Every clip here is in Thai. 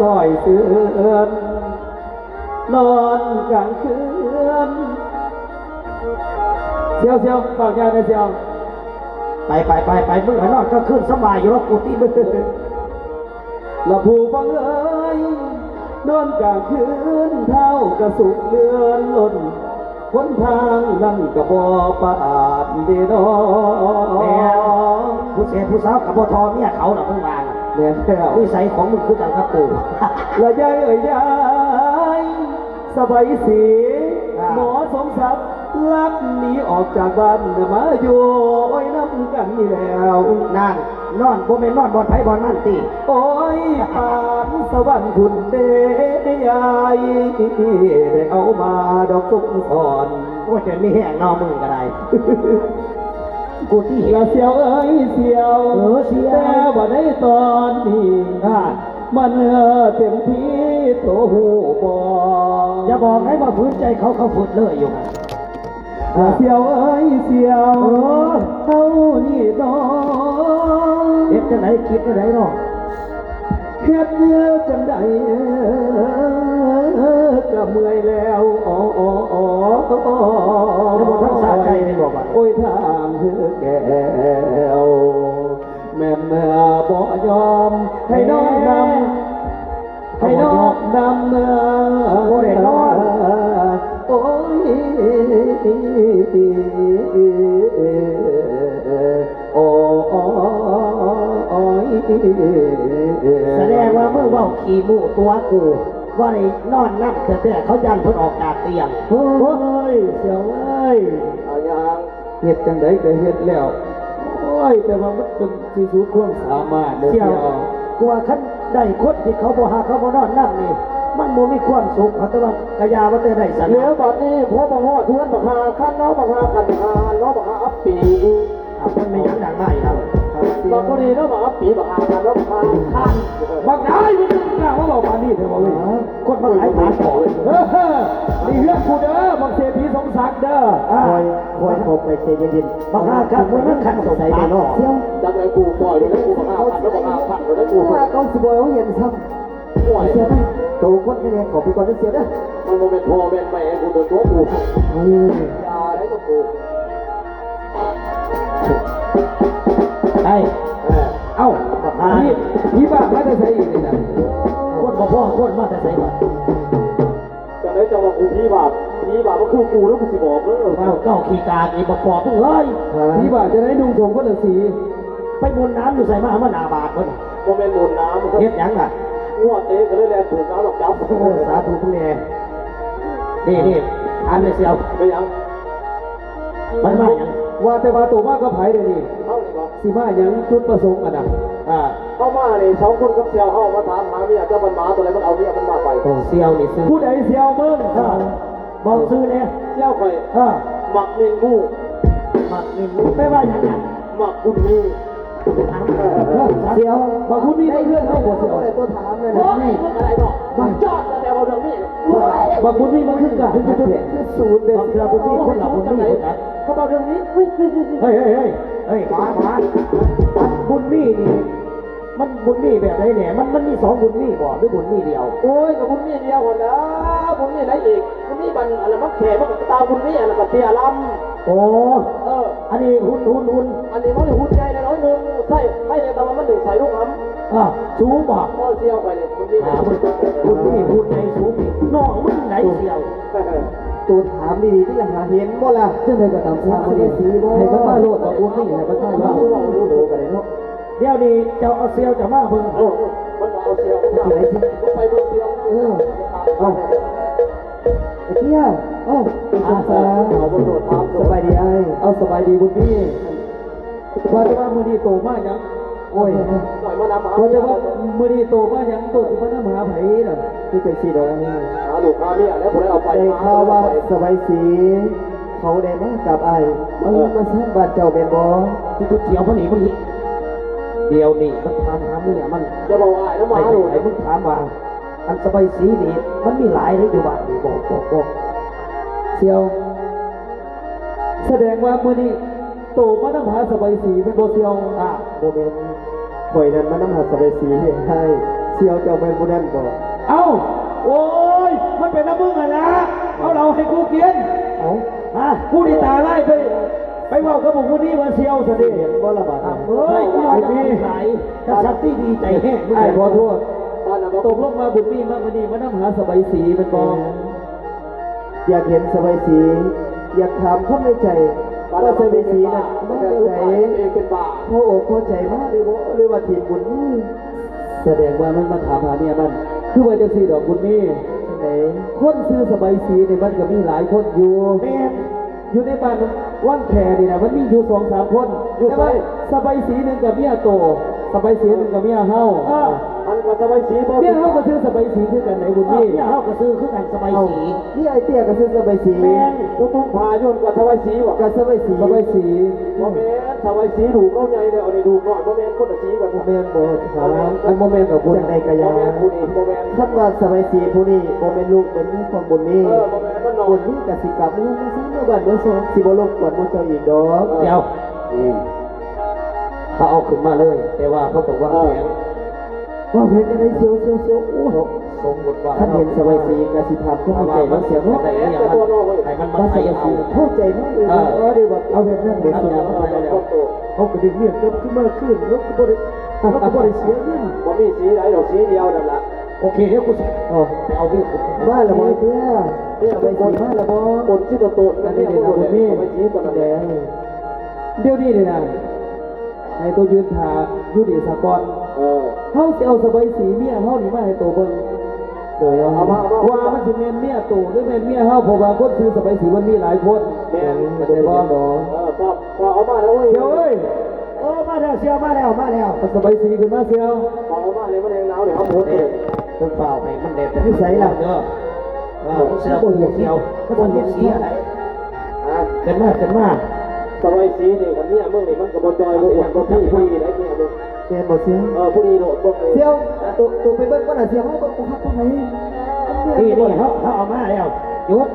ซอยเสือนนอนกลางคืนเสียวฝากยาเลยเสียวไปมึงไปนอนก็ขึ้นสบายอยู่แล้วกูตีมึง ละผู้ฟังเอ้ยนอนกลางคืนเท้ากระสุกเลือนล้นคนทางนั่นกระบอปาดดีน้อ แม่ผู้เสียผู้สาวกับบ่ทอเมียเขาน่ะมึงว่าน่ะ แม่แล้ว นิสัยของมึงคือกันกับกู ละยายเอ่ยยายสบายสีหมอสมศักดิ์ลักหนีออกจากบ้านมาอยู่ไว้น้ำกันนี่แล้ว นั่นนอนบ่แม่นนอนบ่อนไผบ่อนมันติ โอ้ยปานสวรรค์คุณเดยายได้เอามาดอกสุกสอน โอ้ยจะมีแห้งนอมึงก็ได้ กูที่เห็น ละเสียวเอ้ยเสียว เสียว แต่ว่าในตอนนี้มันเต็มที่โตหูบอ อย่าบอกให้ว่าฝืนใจเขาฝืนเลยอยู่ เสียวเอ้ยเสียวเท่านี้น้อง เด็กจะไหนคิดจะไหนเนาะ เฮ็ดเยอะจังใดก็เมื่อยแล้วอ๋อแล้วบ่ทันสะใจไม่บอกว่า โอ้ยทางเธอแก้วแม่เมื่อบ่ยอมให้น้องนำให้น้องนำเมื่อ บ่ได้นอน โอ้ยโอ้ย แสดงว่าเมื่อเว่าขี่หมู่ตัวกูว่าได้นอนนั่งแต่เขายันเพิ่นออกจากเตียง โอ้ยเสียวเอ้ยเอาอย่างเฮ็ดจังไดก็เฮ็ดแล้วโอ้ยแต่ว่ามันเป็นที่สุดความสามารถเด้อ เสี่ เสี ย ยว ว กลัวคันได้คนที่เขาบ่หาเขาบ่นอนนั่งนี่มันบ่มีความสุขเขาแต่ว่ากะยาว่าแต่ได้สัน เหลือบัดนี้พอบ่ฮอดทวนบักหาคันน้องบักหาคันหาน้องบักหาอัปปี มันไม่ยังดังได้ครับ บักบ่ดีเนาะบักอัปปีบักหาคันน้องบักหาคันบักได้มึงกล้าว่าบอกปานนี้เถอะบ่เว้ย คนมาขายผ่านของ นี่เรื่องกูเด้อบักเศรษฐีสมศักดิ์เด้อ คอยขบไปใจเย็นๆบางครั้งมันขันสงสัยไปเนาะ จังไดกูปล่อยเลยนะกูบักหาคันแล้วบักหาคันแล้วกู ว่าเขาสิบ่เอาเห็นซ้ำ ป่วย เสียไปโตคนแค่นี้ขอพี่ก่อนจะเสียเด้อ มันบ่แม่นพ่อแม่นแม่กูโดนตัวกูอย่าได้กับกู ไอ้เอ้าบักหา พี่บ้ามาแต่ใส่อีกนี่นะ คนบ่พ่อคนมาแต่ใส่บ่ จังไดจังว่ากูพี่บ้าก็คือกูแล้วกูสิบอกเด้อ เก้าขี้กาอีบ่ปอบมึงเอ้ย พี่บ้าจะได้นุ่งสมคนละสี ไปบนน้ำอยู่ใส่มาหาหน้าบาทเพิ่น บ่แม่นมนต์น้ำ เฮ็ดหยังล่ะ งัวเตะก็เลยแลถูกน้ำหลอกจับ สาธุคุณแม่นี่อ่านไม่เสียว ไปยัง มันมาหยัง ว่าแต่ว่าตัวมากก็ไผเดี๋ยวนี้ เท่านี้บ่ สิมาหยังจุดประสงค์อันนั้น เข้ามานี่สองคนกับเสี่ยวเข้ามาถามหาเมียเจ้าบันหมาตัวไหนมันเอาเมียมันมาไป เสียวนี่ซื้อ ผู้ใดเสียวมึง บอกซื้อเนี่ย เสี่ยวข่อย เออ หมักนินงู มักนี่รู้ไปว่าหยังน่ะ หมักบุญมี เสียว บางคุณมีเพื่อนเข้าบ่เสียว ตัวถามเลยนะนี่มันอะไรเนาะมันจอดแต่ว่าเรื่องนี้ บางคุณมีมันขึ้นกันจุดศูนย์เด็ด บางเสือบุญมีคนหลับบุญมีคนนั้น เขาบอกเรื่องนี้เฮ้ย เฮ้ยหมาบุญมีนี่มันบุญมีแบบไหนเนี่ยมันมีสองบุญมีบ่หรือบุญมีเดียว โอ้ยกับบุญมีเดียวคนนะบุญมีไหนอีกบุญมีบันอะไรมักแขกมักตาบุญมีอะไรกับเตียล โอ้ ำอันนี้หุ่น อันนี้มันหุ่นใหญ่น้อยนึงใส่ให้ในตะวันมันดึงใส่ลูกหำ สูงบ่ พ่อเสี่ยวไปเนี่ยบุญมี บุญมีหุ่นในสูงนี่น้องมึงไหนเสียว ตัวถามดีๆที่หาเห็นบ่ล่ะจังไดก็ตามทางบ่ได้สีบ่ให้มันมาโลดกับบุญนี่ให้มันมาโลดรู้กันได้เนาะ เดี๋ยวนี้เจ้าเอาเสียวจะมาเบิ่ง มันเอาเสี่ยวไปเบิ่งเสี่ยว เอาไอ้เตี้ยเอาอาสา เอาบนโดดน้ำ สบายดีไอ้เอาสบายดีบุญพี่ว่าแต่ว่ามื้อนี้โตมาหยังโอ้ย ปล่อยมาน้ำหา ว่าแต่ว่ามื้อนี้โตมาหยังโตสิมานำหาไผน่ะคือจังซี่ดอกอันนี้ หาลูกค้าเมียแล้วผมได้เอาไป ได้ข่าวว่าสบายสีเขาได้มากับไอ้มาสร้างบ้านเจ้าแม่นบ่ จุดเสียวพอหนีเดียวนี่มันถามหาเมียมัน จะบอกว่าไอ้น้ำหมา ไอ้ ดู ไอ้มึงถามว่าอันสบายสีนี่มันมีหลายเลยอยู่บ้านนี่บอก เสี่ยวแสดงว่ามื้อนี้โตมานำหาสบายสีเป็นบ่เสี่ยว อ่า โมเมนต์ข่อยนั้นมานำหาสบายสีให้เสี่ สียวเจ้าเป็นผู้นั้นบ่ เอ้าโอ้ยมันเป็นน้ำมึงอ่ะนะเอาเราให้กูกิน เอ้า ฮะผู้นี่ตาไล่ไปเว่ากับผมผู้นี้มาเชียวซะดิ เห็นบ่ละบาดนี้ เฮ้ยไอ้พี่ถ้าสัตว์ที่ดีใจแห้งไอ้ขอโทษ บ้านเรา ตกลงมาบุญมีมาวันนี้มานั่งหาสบายสีเป็นบอง อยากเห็นสบายสีอยากถามความในใจว่าสบายสีน่ะมันเป็นใจ เองเป็นบ้า พออกพอใจมากหรือว่าทีมบุญนี่ แสดงว่ามันมาถามหาเนี่ยมันคือว่าจะสีดอกบุญมี ใช่ไหม คนซื้อสบายสีเนี่ยมันก็มีหลายคนอยู่ แม่น อยู่ในบ้านว่างแคนี่นะมันมีอยู่2-3 คนแต่ว่าสบายสีหนึ่งกับเมียโตสบายสีหนึ่งกับเมียเฮา มันก็สบายสีบ่ เมียเฮาก็ซื้อสบายสีคือกันไหนบุญมี เนี่ยเฮาก็ซื้อคือกันสบายสีนี่ไอเตี้ยก็ซื้อสบายสี แม่นตุ้มพายุ่นกับสบายสีว่ะ ก็สบายสี สบายสี บ่แม่นสบายสีถูกเข้าใหญ่เลยเอาในถูกหน่อยบ่แม่นคนละสีกัน แม่นบ่ถาม อันโมเมนต์กับบุญ จังใดกะ บ่ ยา แม่นผู้นี้บ่แม่น ท่านว่าสบายสีผู้นี้บ่แม่นลูกเป็นของบุญนี้ บ่แม่นมันนอ บุ น ญนี้กสิกรรมนี้ไม่ใช่เมื่อบ้านเมื่อสองสิบ่ลบกวนบ่เจ้าอีกดอก เดี๋ยวเขาเอาขึ้นมาเลย แต่ว่าเขาต้องวางแผนวางแผนจะได้เสียวโอ้สมมติว่า ท่านเห็นสบายสีกสิทำก็ให้ใจมันเสียเนาะ แต่เนี่ยมันมา ว่าส ใส่ บาย เอา สีเข้าใจมากเลยว่าเดี๋ยวว่าเอาแบบนั้นเดี๋ยว เขาก็ดึงเมียเกิดขึ้นมาขึ้นแล้วก็บ่ได้เสียเงิน บ่มีสีไหนดอกสีเดียวนั่นล่ะ โอเคเดี๋ยวกูไปเอาเรื่อง มาละบ่เตี้ยสบายสีมาละบ่ คนที่โตๆนั่นนี่นะบ่มีสบายสีตัวนั้น แด แหละ ง เดี๋ยวนี้เลยนะให้ตัวยืนถาอยู่ดีสากลเฮาสิเอาสบายสีเมียเฮานี่มาให้ตัวเบิ่ง โดยเอา เอามา ว่ามันสิแม่นเมียตัวหรือแม่นเมียเฮาเพราะว่าคนซื้อสบายสีมันมีหลายคน แม่น เข้าใจบ่ พอเอามาแล้วเว้ย เสียวเอ้ย โอ้มาแล้วเสียวมาแล้วมาแล้ว เอาสบายสีขึ้นมาเสียว พอเอามาเลยมันแรงหนาวเดี๋ยวเขาโพสเลย ต้นเปล่าให้มันเด็ด นิสัยล่ะ เด้อเสียวเสียวเขาต้องเห็นสีอะไร อ่ะ เกินมา สบายสีนี่คันนี้มึงนี่มันก็บ่จอยบ่อ้วนบ่พี่ผู้ดีได้เนี่ยมึง เป็นบ่เสียว ผู้ดีโดดเบิ่งเลย เสียวตัวไปเบิ่งก่อนน่ะเสียวเฮาเบิ่งบ่ฮักตรงไหน นี่เขาเอามาแล้วหยุด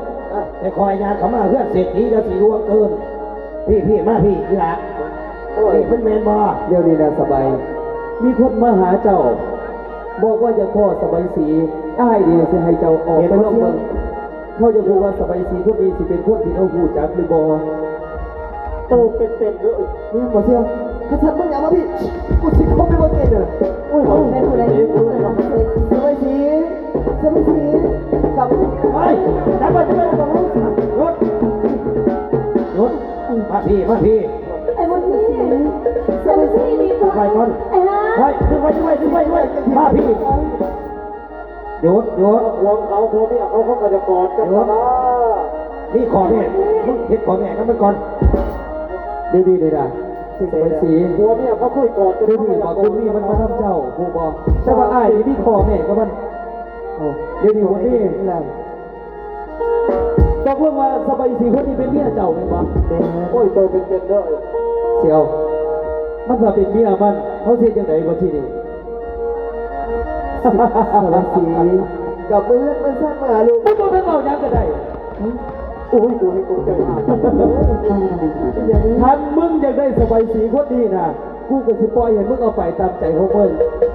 ไปคอยยานเขามาเพื่อนเศรษฐีจะสีรวงเกินพี่มาพี่อีหละ โอ้ย นี่เป็นแมนบอเดี๋ยวนี้นะสบาย มีคนมาหาเจ้า บอกว่าจะพ่อสบายสีอ้ายดีสิให้เจ้าออกไปนอกเมืองเขาจะพูดว่าสบายสีคนนี้สิเป็นคนที่เขาหูจักหรือบอ โตเป็นๆเด้อ เนี่ยบ่เสียวถ้าฉันมึงอย่ามาพี่กูสิเข้าไปบ่เก่งเด้อ โอ้ยผมไม่รู้เลย สบายสีสบายสีกลับ เฮ้ยจับไปจับไปจับไปรถมาพี่ ไอ้บนนี่ไอ้บนนี่ดีกว่า ไปก่อน ไอ้ฮะ ไปดึงไว้มาพี่หยุด วงเขาพวกนี้เขาก็จะกอดกันนะ นี่ขอแม่มึงเห็นขอแม่กันมันก่อนเดี๋ยวดีเลยนะสบายสี พวกนี้เขาคุยกอดกัน เดี๋ยวนี้บอกคุณนี่มันมาทำเจ้ากูบอกแต่ว่าอ้ายนี่ขอแม่ก็มันเดี๋ยวนี้วันนี้ แล้ว ตกลงว่าสบายสีคนนี้เป็นเมียเจ้าไหมวะ โอ้ยโตเป็นๆเด้อ เสี่ยว มันมาเป็นเมียมันเขาเสียจังไหนวะที่นี่ สบายสีกับเพื่อนมันสร้างมาลูก มึงบอกเป็นเบายังก็ได้ โอ้ยกูให้กูใจมาก ท่านมึงอยากได้สบายสีคนนี้นะกูก็สิปล่อยให้มึงเอาไปตามใจของมึง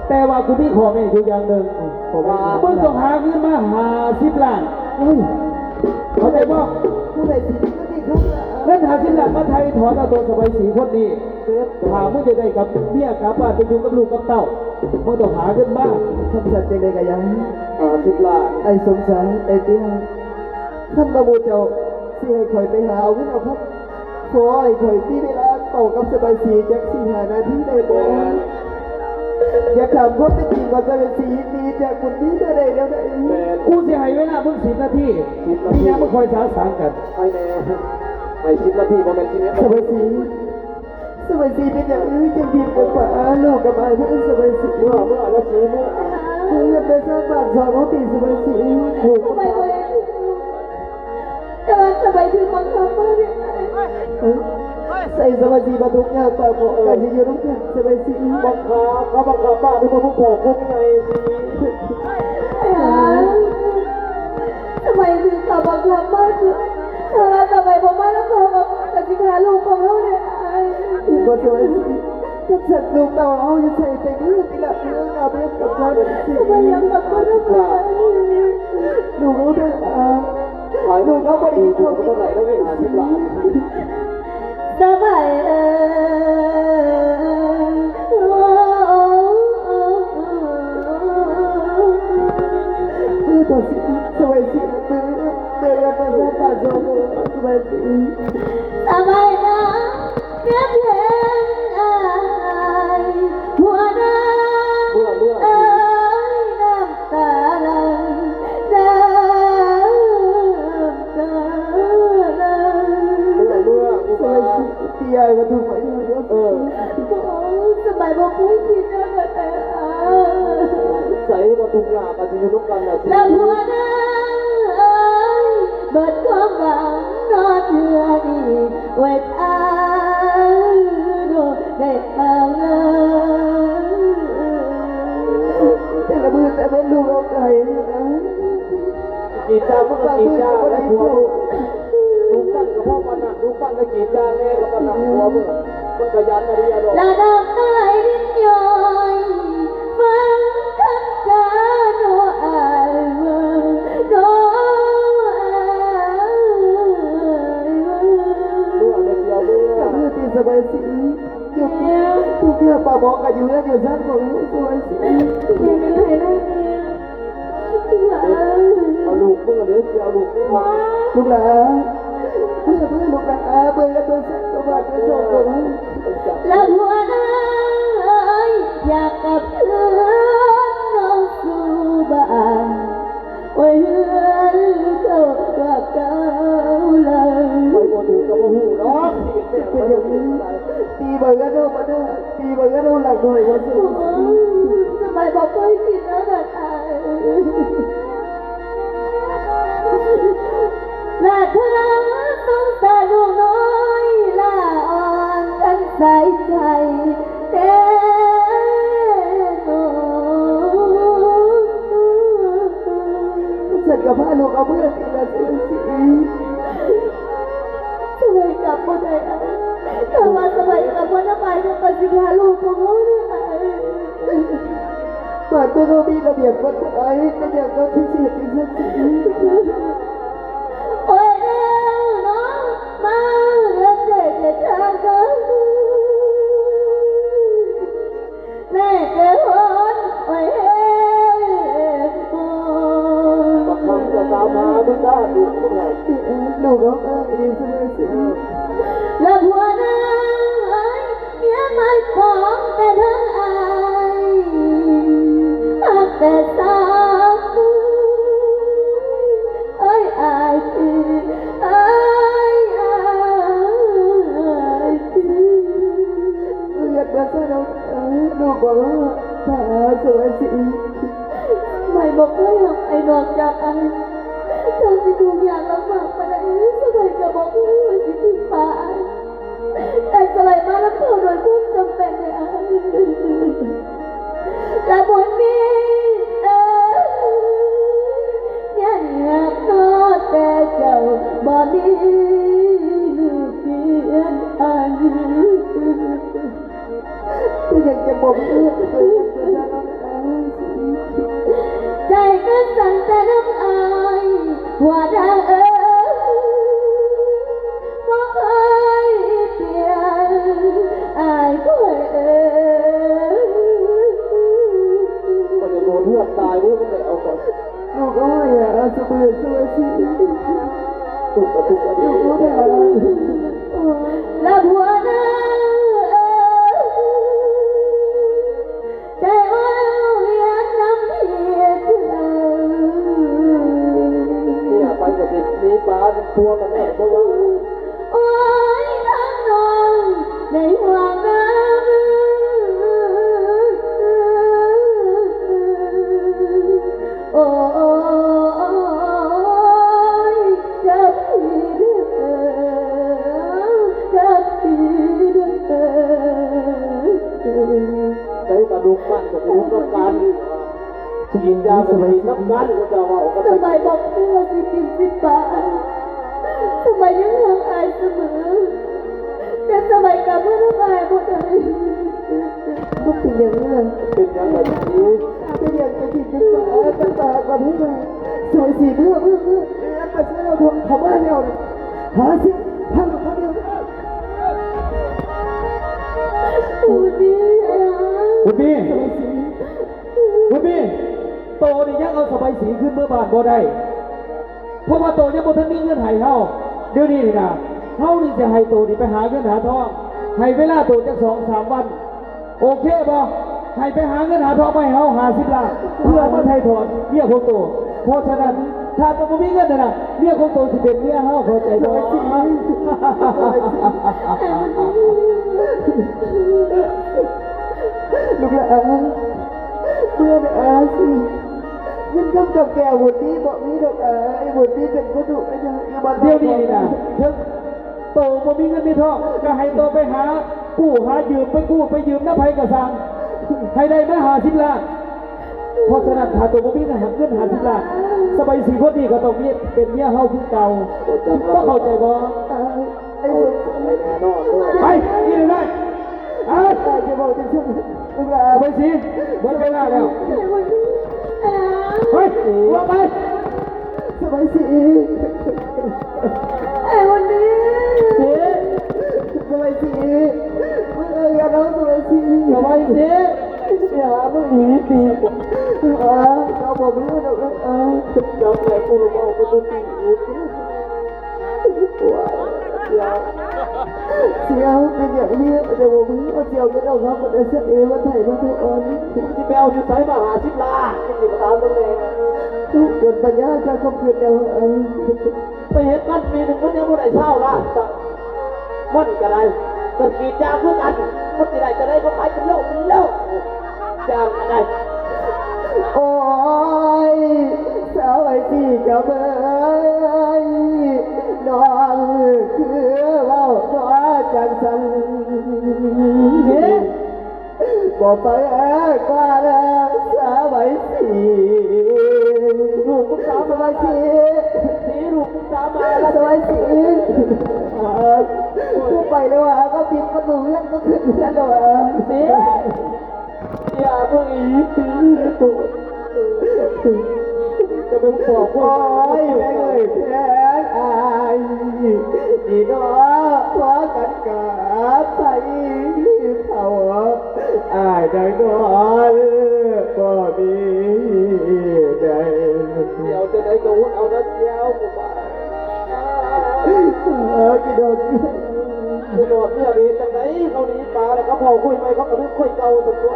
แต่ว่ากูมีขอแม่อยู่อย่างหนึ่งมึงต้องหาเงินมา50 ล้านเข้าใจบ่ ผู้ใดสิก็ดีครับ เงิน50 ล้านมาไทยถอนเอาตัวสบายสีคนนี้ถามมึงจะได้กับเมียกลับบ้านไปอยู่กับลูกกับเต้ามึงต้องหาเงินมา คำสัตย์จังใดก็ยัง 10 ล้าน ไอ้สงสารไอ้เตี้ยท่านบาบูเจ้าสิให้คอยไปหาเอาเงินเอาครับขอให้คอยพี่เวลาเป่ากับสบายสีจาก4-5 นาทีได้บ่อย่าถามว่าเป็นจริงว่าสบายสีดีจากคนนี้ได้แล้วได้ กูสิให้เวลามึง10 นาทีมีหยังมึงคอยสาสางกัน ไอ้แน่ไอ้10 นาทีบ่แม่น10 สบายสีสบายสีเป็นอย่างอื่นจะบินกับป่าลูกกับไอ้เพื่อนสบายสี เมื่อละสีเมื่อ เพื่อนไปสร้างบ้านสอนน้องตีสบายสีลูก ทำไมบนแต่ว่าทำไมถึงบังคับมาเนี่ย ใส่สบายสีมาทุกอย่างป่าบอกกันที่อยู่น้องกันสบายสี บังคับเขาบังคับป้าเป็นคนผู้ปกครองไงสิ ไอ้ฮะทำไมถึงขับบังคับมากคือทำไมผมมาแล้วเขากับกติกาลูกของเขาเนี่ย อีกคนสบายสีกับฉัน ลูกเต่าเอาอยู่ใส่แต่มือตีละเรื่องเอาไปกับฉันสิ ทำไมยังกับคนละคน ลูกเอาเถอะลูกเอาไปดีกว่า เท่าไหร่แล้วไม่หาสิบล้าน สบายมือตัวสิสวยสิมือเดินมาสักปะโจมสวยสิ สบายนะเรียบเรียนอายหัวหน้าเอ้ยน้ำตาไหลน้ำตาไหล สวยสิเตียมาดูไปสบายบอกพูดผิดนะแต่ ใส่มาทุกอย่างกันจะอยู่ร่วมกันนะสิ แล้วหัวหน้าเอ้ยเบิดความหวังนอนเถื่อนี่ไว้ทางดูได้ทางเลย แต่ละมือแต่เป็นลูกเอาไก่ กีตาร์มันก็กีตาร์แล้วหัวลูกปั้นกับพ่อปั้นน่ะลูกปั้นแล้วกีตาร์แม่กับปั้นน่ะหัวมึงมันขยันอะไรอะดอก และน้ำตาไหลรินย้อยฟังคำจาโนอายเมืองโนอายเมือง เมื่อเดียวเมื่อ มือตีสบายสิหยุดทุกอย่างป่าบอกกันอยู่แล้วอยู่ชั้นของสวยสิ ยังไม่ได้เลยเนี่ย เอาลูกมึงเดี๋ยวจะเอาลูกมึงมา ลูกหลานเพื่อลูกหลานเบื่อตัวสัตว์ตัวบ้านตัวโซ่ตัวนั้น แล้วหัวหน้าเอ้ยอยากกลับคืนน้องสู่บ้านโอ้ยเฮือนเก่ารักเก่าเลย ไปบ่ถึงกับบ่ฮู้ดอกชีวิตแม่ เป็น มัน อย่างนี้ตีเบื่อโดนมาด้วยตีเบื่อโดนหลักหน่อยวันสุด ทำไมบอกเคยกินแล้วนะและเธอต้องตาลูกน้อยละอ่อนกันใส่ใจเด้อ ฉันกับพ่อลูกเอาเพื่อนตีละสวยสิ ช่วยกลับมาได้ถ้าว่าสมัยกลับมาทำไมต้องมาสิพาลูกของเขาเนี่ย เปิดเมื่อเขามีระเบียบกฎหมายระเบียบก็ที่สิที่สุดสิ โอ้ยเร็วน้องมาเรื่องเด็กจะทางกันแม่เจ้าคนโอ้ยเฮ้โอ้ บักคำจะตามหามึงได้ลูกมึงไง ลูกเอาเองสวยสิ แล้วหัวหน้าเอ้ยเมียไม่ฟ้องแต่ทั้งอายหักแต่สาวเอ้ยอายพี่เอ้ยอายพี่ เรียกมาซะเราลูกบอกว่าถ้าสวยสิ ไม่บอกให้หรอกไอ้นอกจากไอ้เธอจะถูกอย่างลำบากมาได้สบายกับบอกว่าสิทิ้งป่าแต่สบายมาแล้วเข้าโดยพุ่งจำเป็นเนี่ยและบนนี้เนี่ยเหนียบนอแต่เจ้าบ่มีลืมเปลี่ยนอัน ที่อยากจะบอกเพื่อนจะซะเรา ใจก็สั่นแต่น้ำอายหัวดาเอ๋ยบ่เคยเปลี่ยนอายก็เอ๋ย ก็จะโดนเลือดตายนี่มันได้เอาก่อน ลูกเอาไว้อะสวยสวยสิ ตุกกระตุกกระตุ ลู ก กเอาไว้ แล้วหัวหน้าเอ๋ยใจอ่อนเรียนน้ำเพียรเธอ เนี่ยไปกับติดนี้ปลาทัวกันเนี่ยเพราะว่า โอ้ยทั้งนองในห่วงน้ำโอ้ยจะพี่เด้อจะพี่เด้อ ใช้กระดูกมันกับกระดูกน้ำกันกินยาสมัยน้ำกันก็จะว่าก็ ทำไม ไป บอกพี่ว่าสิกิน10 บาททำไมยังห่างอายเสมอแต่สมัยกลับเมื่อทำไมหมดเลย ก็เป็นอย่างนี้เลย เป็นยังไงนี้ เป็นอย่างจะผิดเป็นตาเป็นตากับพี่เลยสวยสีเพื่อแล้วไปเชื่อเราทำเขาบ้านเดียวหาสิทำกับเขาเดียว บุญดีอะ บุญมีบุญมีโตนี่ยังเอาสบายสีขึ้นเมื่อบานบ่ได้เพราะว่าโตยังบ่ทันมีเงื่อนไขเฮาเดี๋ยวนี้นี่นะเฮานี่จะให้โตนี่ไปหาเงินหาทองให้เวลาโตจัก2-3 วันโอเคบ่ให้ไปหาเงินหาทองไปเฮา50 ล้านเพื่อมาไถ่ถอนเมียของโตเพราะฉะนั้นถ้าโตบ่มีเงินน่ะเมียของโตสิเป็นเมียเฮาเข้าใจบ่ ลูกหลานเพื่อนอาสิยินคำกับแก่บุตรนี้บอกมีดอกไอ้บุตรนี้เป็นผู้ดุไอ้ยังอยู่บ้าน เดี๋ยวนี้นี่นะถึงโตบ่มีเงินมีทองก็ให้โตไปหากู้หายืมไปกู้ไปยืมน้ำไผกระสังให้ได้มา50 ล้านเพราะฉะนั้นถ้าโตบ่มีเงิน50 ล้านสบายสีคนนี้ก็ต้องมีเป็นเมียเฮาคือเก่าก็เข้าใจบ่ ไอ้บุตร ไอ้แน่นอนด้วย ไปนี่เลยได้ไอ้ ตายจะบอกจะช่วยลูกหลา ส น บายสีหมดเวลาแล้ว ไอ้บุญดีอะ เฮ้ยว่าไป สบายสี ไอ้บุญดี สบายสีเมื่ออย่าน้องสบายสี สบายสี อย่าไม่หนีปีเราบอกไม่รู้ดอกจำแหละกูรู้ว่ากูตีอีก เสียวเป็นอย่างนี้แต่ผมว่าเสียวก็ต้องทำมันเสียเองว่าไทยมาทุกอัน สิไปเอาอยู่ไสมา50 ล้านสิมาตามตรงนี้ จนปัญญาจะคบคืนเดียว ไปเห็นมันปีหนึ่งมันยังบ่ได้เช่าล้านมันก็ได้กันกีดยางเพื่อกันมันสิได้จะได้ก็ขายเป็นโลกยางก็ได้ โอ้ยสาวไอ้ที่จะเบยน้องคือว่าจังสันบอกไปกว่าแล้วสาวไอ้ที่ลูกคุณสาวสบายสีลูกคุณสาวมาแล้วสบายสีผู้ไปเลยว่าก็ปิดประตูเรื่องก็ขึ้นกันเลยสี อย่าเพิ่งอีปีตัวจะเป็นบอก โอ้ ว่าย แม่เอ้ยแพ้อายนี่น้อพอกันกับไปเขาอายได้นอนก็มีใจ เดี๋ยวจะได้กระวุ้นเอาน้ำเชี่ยวกูไป กี่โดน กูโดดเนี่ยดีจังไหนเขาหนีตาแล้วเขาพอคุยไปเขากระดึ๊บคุยเก่าตัวตัว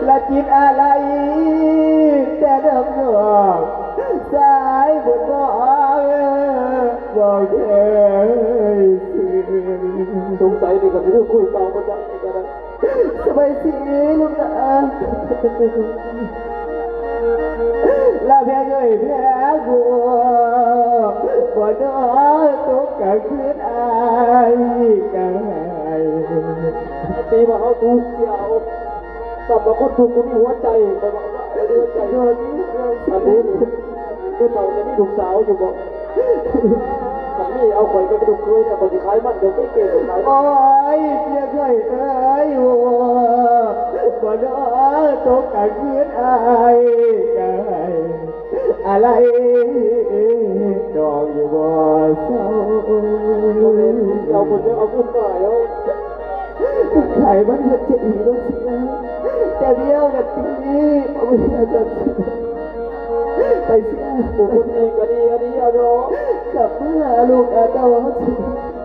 ละจิตอะไรแต่เดิมหนวกสายบุญบอกเคยสื่อ สงสัยนี่ก็จะดึ๊บคุยเก่ามาจังนี่ก็ได้ สบายสีลูกหลานลาเพียงเลยเพียงกูบ่นอนตุกกะคืนอายกาย ตีมาเขาถูกเสียวสับมาคนถูกกูมีหัวใจไปบอกว่าไอ้หัวใจ โดนนี้เรา อันนี้คือเราจะมีลูกสาวอยู่บอกมันมีเอาข่อยก็ไปดูเคยแต่คนที่ขายมันเดี๋ยวไม่เก่งขาย โอ้ยเพียงเคยเอ้ยหัวบ่นอนตุกกะคืนอายกายอะไรดอกอยู่บ่เศร้า เอาคนเดียวเอาขึ้นมาแล้ว ไข่มันเกิดจะดีแล้วสินะแต่เดียวกับตีเอาไม่ได้จะไปเสีย ผู้คนดีก็ดีอันนี้เอาเนาะ กลับมาลูกอาเจ้าสิ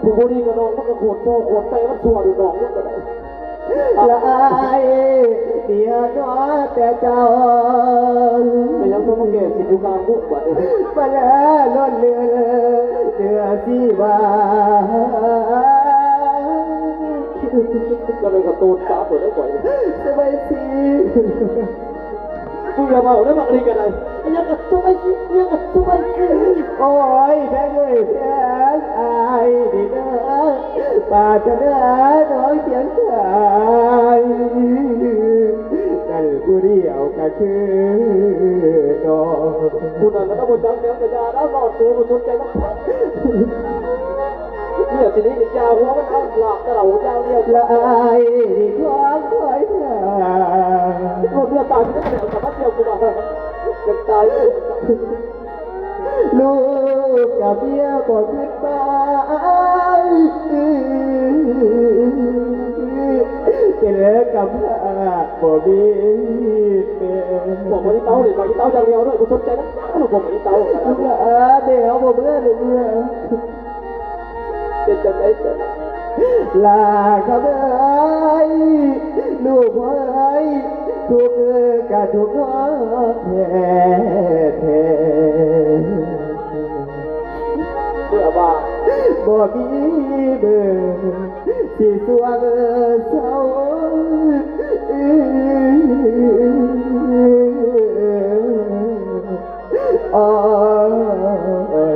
ผู้คนดีก็น้องมันก็โขดโซ่โขดไปมันชัวดูน้องมันก็ได้ ละอายเดียวน้อแต่เจ้า ไม่ยังสมเกตสิบุการบุกบัดเลย มาแล้วล้นเรือสีบา ก็เลยกระตูนสาเปิดได้บ่อย สบายสี กูอย่าเมาได้บางทีกันเลยยังกระตุ้ยยังกระตุ้ย โอ้ยแพ้เลยแพ้อายดีเด้อปาจะเด้อน้อยเพียงใจนั่นผู้เดียวก็คือน้อง กูนั่นแล้วบนจังแมวกระยาแล้วนอนเสือกูสนใจนักเนี่ย กับทีนี้ยาวหัวมันเอาหลอกแต่เรายาวเดียว ละอายที่ความคอยเธอ รถเรือตายไม่ได้แต่ว่าเดียวกูมาจะตาย ลูกกับเมียบ่ขึ้นบ้านเป็นเลิกกับพระบ่มีเป็น บอกว่าที่เต้าเลยบอกที่เต้าอย่างเดียวด้วยกูสนใจนะบอกว่าที่เต้า ลูกละเดี๋ยวบ่เบื่อเลยเบื่อ เป็นจังไรเจ้า ลาครับเอ้ยลูกเอ้ยทุกกะทุกน้อแท้แท้ เมื่อว่า บ่มีเบอร์สิสวงเศร้าโอ้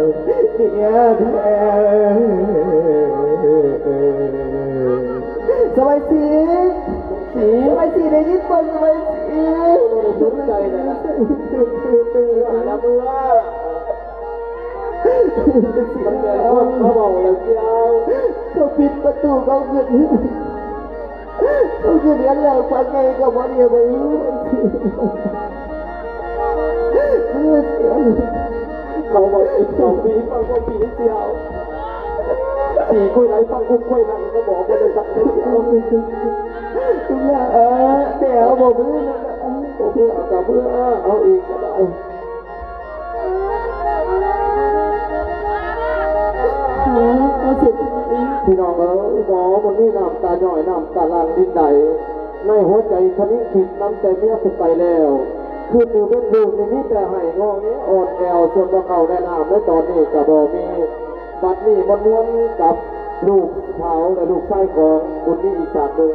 ยเมียแท้สบายสีสบายสีได้ยินบ่สบายสี สนใจนะแล้วเมื่อมันเป็นคนเขาบอกแล้วเจ้า เขาปิดประตูเขาขึ้นกันแล้วฟังไงก็บ่เดียวบ่รู้เสีย เขาบอกอีก2 ปีฟังก็ปีเดียว4 คุยไรฟังกูคุยนั่นก็บอกว่าจะสั่งเดียว ทุกอย่างเดี๋ยวบ่มือนะ เพื่อกับเพื่อเอาอีกก็ได้ เอาเสร็จ พี่น้องหมอมันมีน้ำตาหน่อยน้ำตาลังดินใดในหัวใจคันนี้คิดน้ำใจเมียคุณไปแล้วคือดูเป็นลูกนี่มีแต่ให้งอนี้อ่อนแอวส่วนว่าเขาได้น้ำและตอนนี้กับ่มีบัดนี้มันม้วนกับลูกเขาและลูกชายของบุญมีอีกศาสตร์หนึ่ง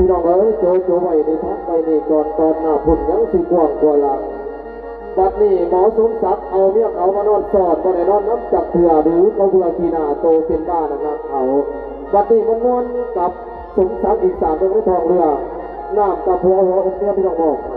พี่น้องโจไว้ในทักไปนี่ก่อนตอนหน้าพุ่นยังสิกว้างกว่าหลังบัดนี้หมอสมศักดิ์เอาเมียเขามานอนสอดบ่ได้นอนน้ำจับเถื่อหรือเขาเบื่อกีนาโตเป็นบ้านนักเขาบัดนี้มันนอนกับสมศักดิ์อีก3 เรื่องในทองเรือน้ำกับหัวอมเมียพี่น้องบอกไป